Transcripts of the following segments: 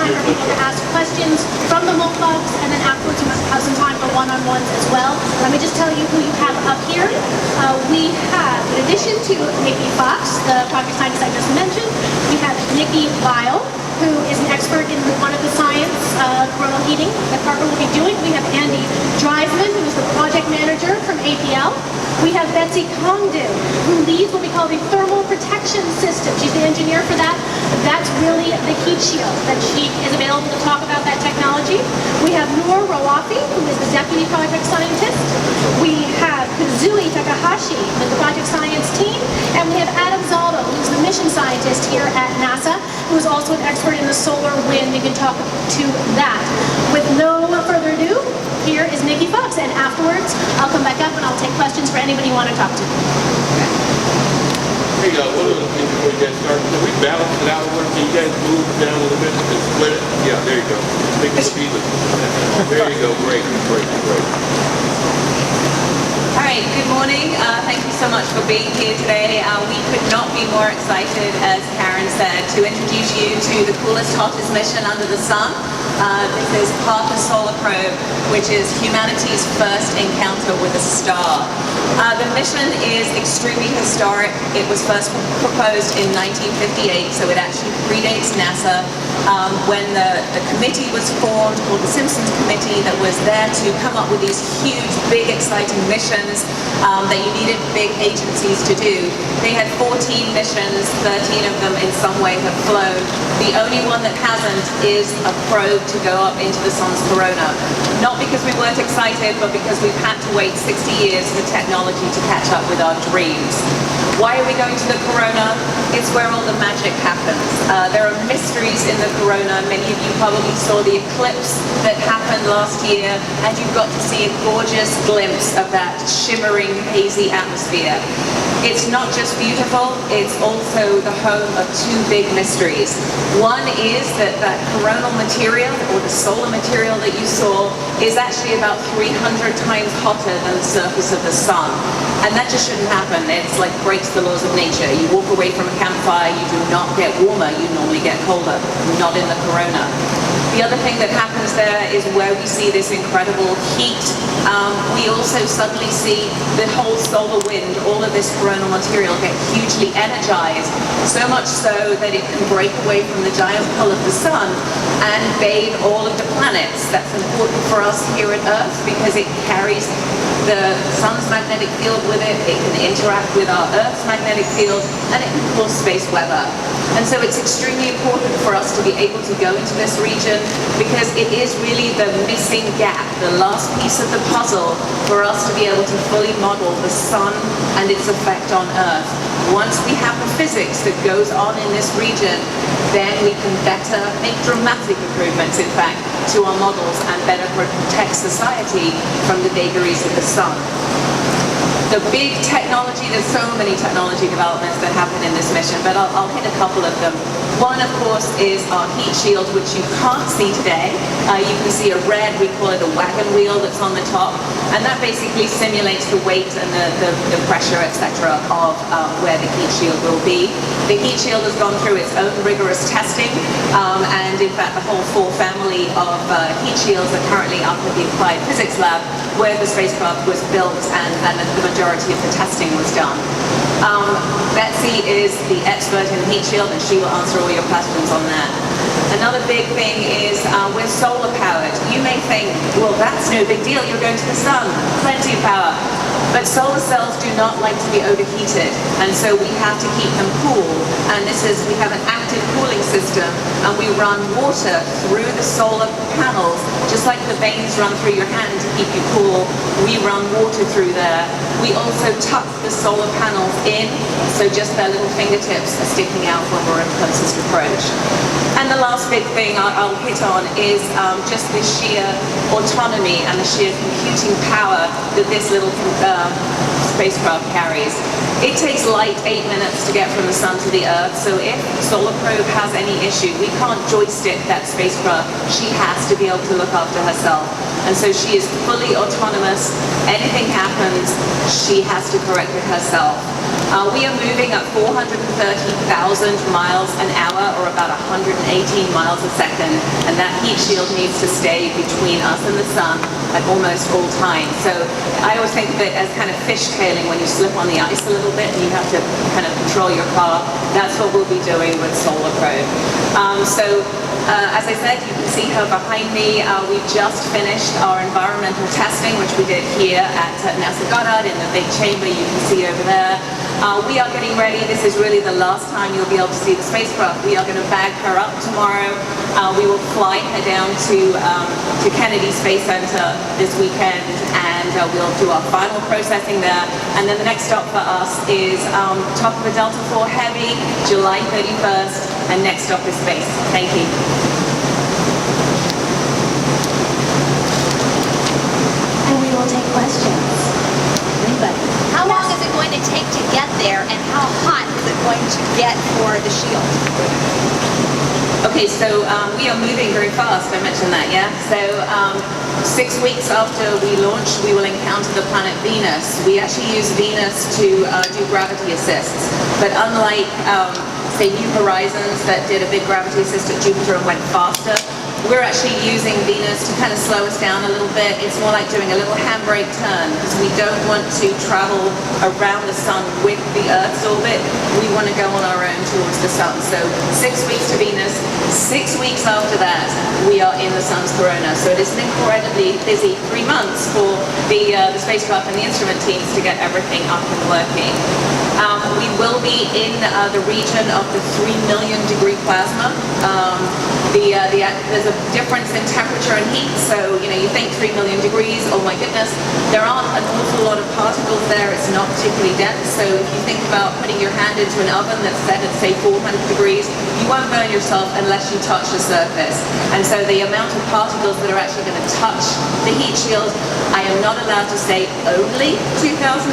time for people to ask questions from the Moldox, and then afterwards we must have some time for one-on-ones as well. Let me just tell you who you have up here. We have, in addition to Nikki Fox, the project scientist I just mentioned, we have Nikki Weil, who is an expert in one of the science, coronal heating, that Parker will be doing. We have Andy Dreisman, who is the project manager from APL. We have Betsy Congdu, who leads what we call the thermal protection system. She's the engineer for that. That's really the heat shield, that she is available to talk about that technology. We have Noor Rawafi, who is the deputy project scientist. We have Kazui Takahashi with the project science team. And we have Adam Zaldo, who's the mission scientist here at NASA, who is also an expert in the solar wind and can talk to that. With no further ado, here is Nikki Fox, and afterwards I'll come back up and I'll take questions for anybody you want to talk to. Hey, one of the things before we get started, can we balance it out? Can you guys move down a little bit and split it? Yeah, there you go. Make it look even. There you go. Great, great, great. All right, good morning. Thank you so much for being here today. We could not be more excited, as Karen said, to introduce you to the coolest, hottest mission under the sun. This is Parker Solar Probe, which is humanity's first encounter with a star. The mission is extremely historic. It was first proposed in 1958, so it actually predates NASA. When the committee was formed, called the Simpsons Committee, that was there to come up with these huge, big, exciting missions that you needed big agencies to do. They had 14 missions, 13 of them in some way have flown. The only one that hasn't is a probe to go up into the sun's corona. Not because we weren't excited, but because we've had to wait 60 years for technology to catch up with our dreams. Why are we going to the corona? It's where all the magic happens. There are mysteries in the corona. Many of you probably saw the eclipse that happened last year, and you got to see a gorgeous glimpse of that shimmering, hazy atmosphere. It's not just beautiful, it's also the home of two big mysteries. One is that coronal material, or the solar material that you saw, is actually about 300 times hotter than the surface of the sun. And that just shouldn't happen. It's like breaks the laws of nature. You walk away from a campfire, you do not get warmer, you normally get colder. Not in the corona. The other thing that happens there is where we see this incredible heat. We also suddenly see the whole solar wind, all of this coronal material get hugely energized, so much so that it can break away from the giant pull of the sun and bathe all of the planets. That's important for us here at Earth because it carries the sun's magnetic field with it, it can interact with our Earth's magnetic field, and it can cause space weather. And so it's extremely important for us to be able to go into this region because it is really the missing gap, the last piece of the puzzle for us to be able to fully model the sun and its effect on Earth. Once we have the physics that goes on in this region, then we can better make dramatic improvements, in fact, to our models and better protect society from the vagaries of the sun. The big technology, there's so many technology developments that happen in this mission, but I'll hit a couple of them. One, of course, is our heat shield, which you can't see today. You can see a red, we call it a wagon wheel that's on the top, and that basically simulates the weight and the pressure, etc., of where the heat shield will be. The heat shield has gone through its own rigorous testing, and in fact the whole full family of heat shields are currently up at the Applied Physics Lab, where the spacecraft was built and the majority of the testing was done. Betsy is the expert in heat shield, and she will answer all your questions on that. Another big thing is we're solar powered. You may think, well, that's no big deal. You're going to the sun, plenty of power. But solar cells do not like to be overheated, and so we have to keep them cool. And we have an active cooling system, and we run water through the solar panels, just like the veins run through your hand to keep you cool. We run water through there. We also tuck the solar panels in, so just their little fingertips are sticking out when we're in closest approach. And the last big thing I'll hit on is just the sheer autonomy and the sheer computing power that this little spacecraft carries. It takes light 8 minutes to get from the sun to the Earth, so if the solar probe has any issue, we can't joystick that spacecraft. She has to be able to look after herself. And so she is fully autonomous. Anything happens, she has to correct it herself. We are moving at 430,000 miles an hour, or about 118 miles a second, and that heat shield needs to stay between us and the sun at almost all times. So I always think of it as kind of fishtailing when you slip on the ice a little bit and you have to kind of control your car. That's what we'll be doing with Solar Probe. As I said, you can see her behind me. We just finished our environmental testing, which we did here at NASA Goddard in the big chamber you can see over there. We are getting ready. This is really the last time you'll be able to see the spacecraft. We are going to bag her up tomorrow. We will fly her down to Kennedy Space Center this weekend, and we'll do our final processing there. And then the next stop for us is top of a Delta IV Heavy, July 31st, and next stop is space. Thank you. And we will take questions. Anybody? How long is it going to take to get there, and how hot is it going to get for the shield? Okay, so we are moving very fast. I mentioned that, yeah? So 6 weeks after we launch, we will encounter the planet Venus. We actually use Venus to do gravity assists. But unlike, say, New Horizons that did a big gravity assist at Jupiter and went faster, we're actually using Venus to kind of slow us down a little bit. It's more like doing a little handbrake turn, because we don't want to travel around the sun with the Earth's orbit. We want to go on our own towards the sun. So 6 weeks to Venus. 6 weeks after that, we are in the sun's corona. So it is an incredibly busy 3 months for the spacecraft and the instrument teams to get everything up and working. We will be in the region of the 3 million degree plasma. There's a difference in temperature and heat, so you think 3 million degrees, oh my goodness. There aren't an awful lot of particles there. It's not particularly dense, so if you think about putting your hand into an oven that's set at, say, 400 degrees, you won't burn yourself unless you touch the surface. And so the amount of particles that are actually going to touch the heat shield, I am not allowed to say only 2,500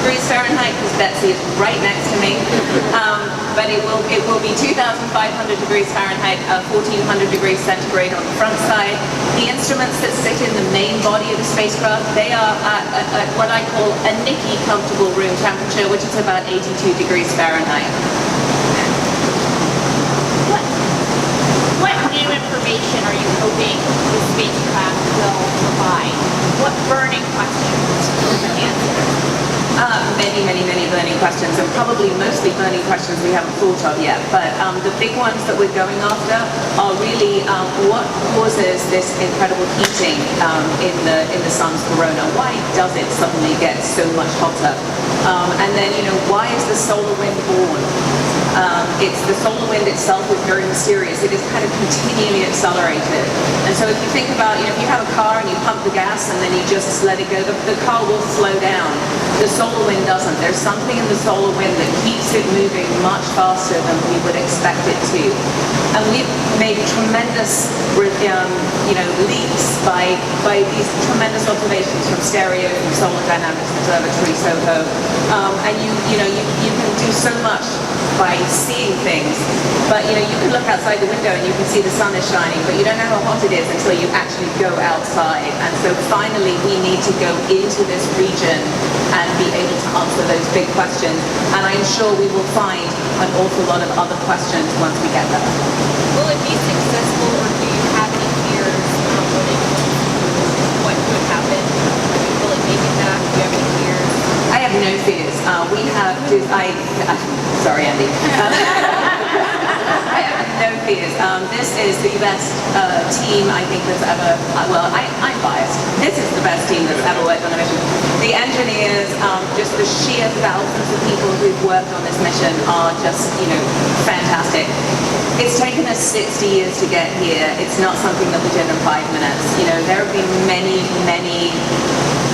degrees Fahrenheit, because Betsy is right next to me. But it will be 2,500 degrees Fahrenheit, 1,400 degrees centigrade on the front side. The instruments that sit in the main body of the spacecraft, they are at what I call a Nicky comfortable room temperature, which is about 82 degrees Fahrenheit. What new information are you hoping the spacecraft will provide? What burning questions will it answer? Many burning questions, and probably mostly burning questions we haven't thought of yet. But the big ones that we're going after are really what causes this incredible heating in the sun's corona? Why does it suddenly get so much hotter? And then, why is the solar wind born? It's the solar wind itself is very mysterious. It is kind of continually accelerated. And so if you think about, if you have a car and you pump the gas and then you just let it go, the car will slow down. The solar wind doesn't. There's something in the solar wind that keeps it moving much faster than we would expect it to. And we've made tremendous, leaps by these tremendous observations from Stereo, from Solar Dynamics Observatory, SOHO. And you can do so much by seeing things, but you can look outside the window and you can see the sun is shining, but you don't know how hot it is until you actually go outside. And so finally we need to go into this region and be able to answer those big questions, and I'm sure we will find an awful lot of other questions once we get there. Will it be successful, or do you have any fears what could happen? Will it make it back? Do you have any fears? I have no fears. Sorry, Andy. I have no fears. This is the best team I think that's ever, I'm biased. This is the best team that's ever worked on a mission. The engineers, just the sheer thousands of people who've worked on this mission are just, fantastic. It's taken us 60 years to get here. It's not something that we did in 5 minutes. There have been many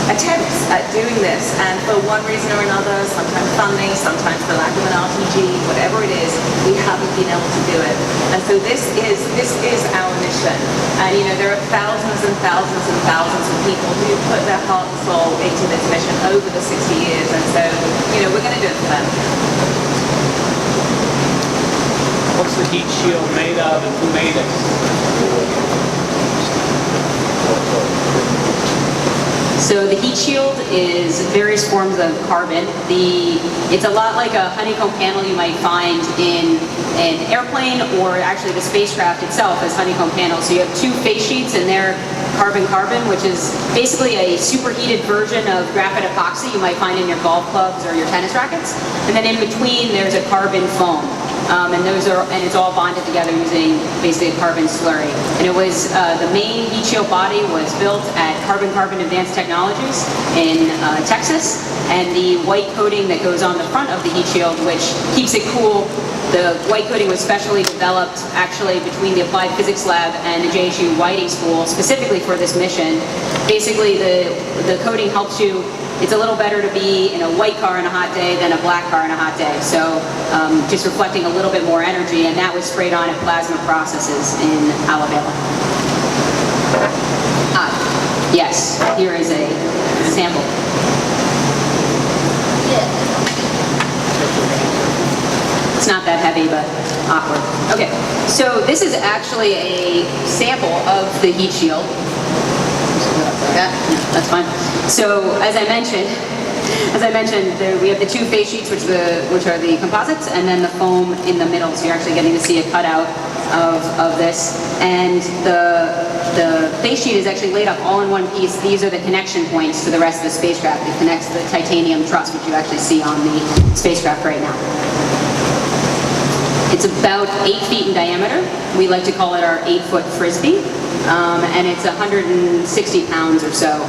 attempts at doing this, and for one reason or another, sometimes funding, sometimes the lack of an RTG, whatever it is, we haven't been able to do it. And so this is our mission. And there are thousands and thousands and thousands of people who put their heart and soul into this mission over the 60 years, and so we're going to do it for them. What's the heat shield made of, and who made it? So the heat shield is various forms of carbon. It's a lot like a honeycomb panel you might find in an airplane, or actually the spacecraft itself has honeycomb panels. So you have two face sheets and they're carbon-carbon, which is basically a superheated version of graphite epoxy you might find in your golf clubs or your tennis rackets. And then in between there's a carbon foam. And it's all bonded together using basically a carbon slurry. And it was, the main heat shield body was built at Carbon Advanced Technologies in Texas. And the white coating that goes on the front of the heat shield, which keeps it cool, the white coating was specially developed actually between the Applied Physics Lab and the JSU Whiting School specifically for this mission. Basically the coating helps you. It's a little better to be in a white car on a hot day than a black car on a hot day. So just reflecting a little bit more energy, and that was sprayed on at plasma processes in Alabama. Yes, here is a sample. It's not that heavy, but awkward. Okay, so this is actually a sample of the heat shield. That's fine. So as I mentioned, we have the two face sheets, which are the composites, and then the foam in the middle. So you're actually getting to see a cutout of this. And the face sheet is actually laid up all in one piece. These are the connection points to the rest of the spacecraft. It connects the titanium truss, which you actually see on the spacecraft right now. It's about 8 feet in diameter. We like to call it our 8-foot frisbee. And it's 160 pounds or so.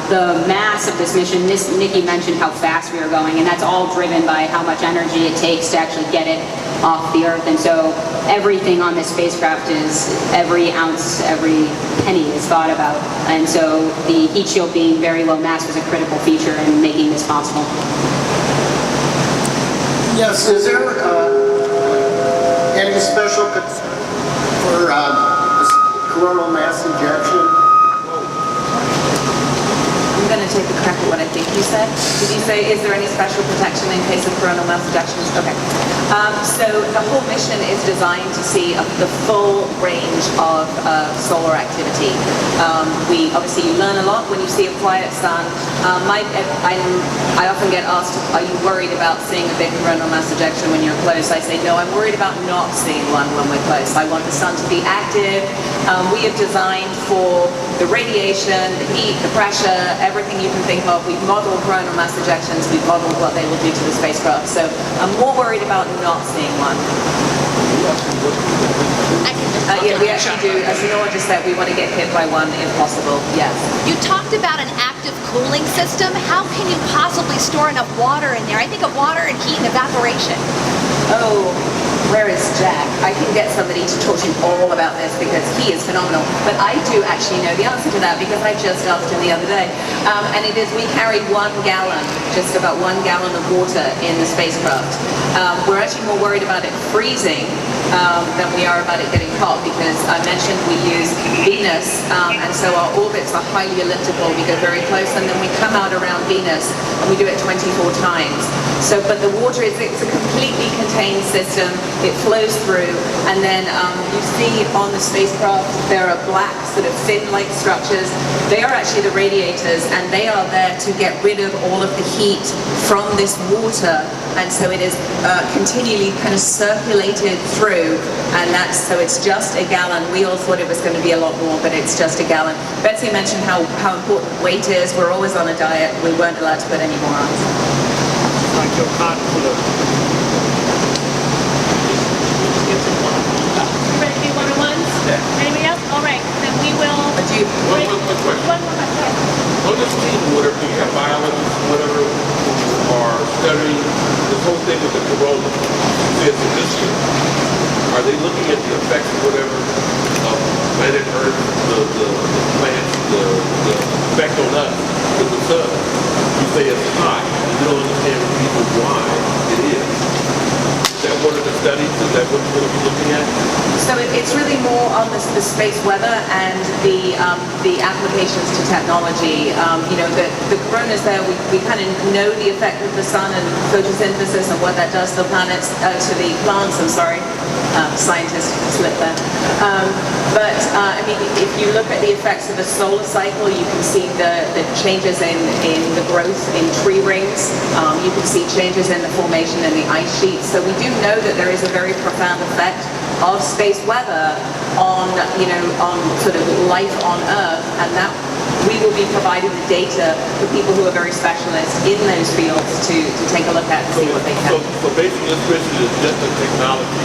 The mass of this mission, Nikki mentioned how fast we are going, and that's all driven by how much energy it takes to actually get it off the Earth. And so everything on this spacecraft is, every ounce, every penny is thought about. And so the heat shield being very low mass was a critical feature in making this possible. Yes, is there any special for coronal mass injection? I'm going to take a crack at what I think you said. Did you say, is there any special protection in case of coronal mass ejections? Okay. So the whole mission is designed to see the full range of solar activity. Obviously you learn a lot when you see a quiet sun. I often get asked, are you worried about seeing a big coronal mass ejection when you're close? I say, no, I'm worried about not seeing one when we're close. I want the sun to be active. We have designed for the radiation, the heat, the pressure, everything you can think of. We've modeled coronal mass ejections. We've modeled what they will do to the spacecraft. So I'm more worried about not seeing one. Yeah, we actually do. As Nora just said, we want to get hit by one if possible. Yes. You talked about an active cooling system. How can you possibly store enough water in there? I think of water and heat and evaporation. Oh, where is Jack? I can get somebody to talk to you all about this because he is phenomenal. But I do actually know the answer to that because I just asked him the other day. And it is, we carry 1 gallon, just about 1 gallon of water in the spacecraft. We're actually more worried about it freezing than we are about it getting hot because I mentioned we use Venus and so our orbits are highly elliptical. We go very close and then we come out around Venus and we do it 24 times. So, but the water it's a completely contained system. It flows through and then you see on the spacecraft there are black sort of fin-like structures. They are actually the radiators and they are there to get rid of all of the heat from this water, and so it is continually kind of circulated through, and so it's just a gallon. We all thought it was going to be a lot more, but it's just a gallon. Betsy mentioned how important weight is. We're always on a diet. We weren't allowed to put any more on. Like your cotton for the... Ready to do one-on-ones? Yeah. Anybody else? All right, then we will. One more question. One more question. On this team, whatever, do you have biologists, whatever, who are studying this whole thing with the corona? You said for this year. Are they looking at the effects of whatever of planet Earth, the plants, the effect on us with the sun? You say it's hot. You don't understand people why it is. Is that one of the studies? Is that what you're going to be looking at? So it's really more on the space weather and the the applications to technology. The coronas there, we kind of know the effect of the sun and photosynthesis and what that does to the planets, to the plants, I'm sorry. Scientist slip there. If you look at the effects of the solar cycle, you can see the changes in the growth in tree rings. You can see changes in the formation in the ice sheets. So we do know that there is a very profound effect of space weather on sort of life on Earth, and that we will be providing the data for people who are very specialists in those fields to take a look at and see what they can. So basically this mission is just the technology,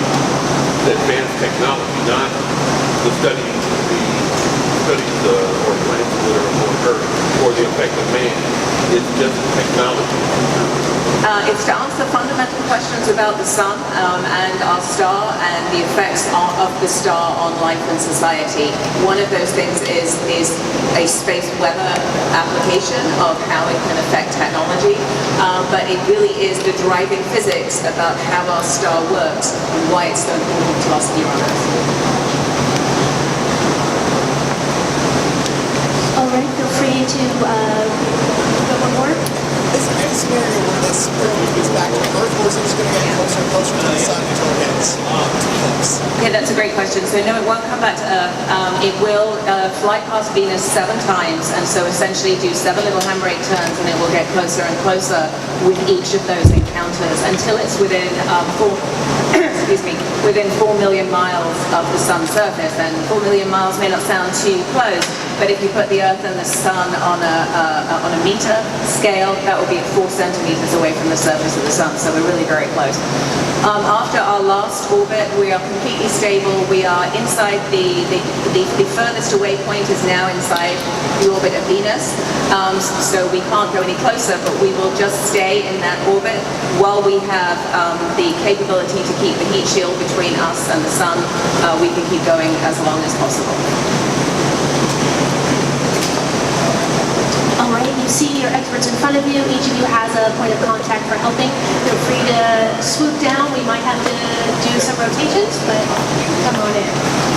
the advanced technology, not the studying or plants that are on Earth or the effect of man. It's just technology. It's to answer fundamental questions about the sun and our star and the effects of the star on life and society. One of those things is a space weather application of how it can affect technology, but it really is the driving physics about how our star works and why it's so important to us here on Earth. All right, feel free to go one more. Is there any scenario where this gets back to Earth, or is it just going to get closer and closer to the sun until it gets too close? Yeah, that's a great question. So no, it won't come back to Earth. It will fly past Venus 7 times, and so essentially do 7 little handbrake turns, and it will get closer and closer with each of those encounters until it's within within 4 million miles of the sun's surface. And 4 million miles may not sound too close, but if you put the Earth and the sun on a meter scale, that will be at 4 centimeters away from the surface of the sun. So we're really very close. After our last orbit, we are completely stable. We are inside the furthest away point is now inside the orbit of Venus. So we can't go any closer, but we will just stay in that orbit while we have the capability to keep the heat shield between us and the sun. We can keep going as long as possible. All right, you see your experts in front of you. Each of you has a point of contact for helping. Feel free to swoop down. We might have to do some rotations, but come on in.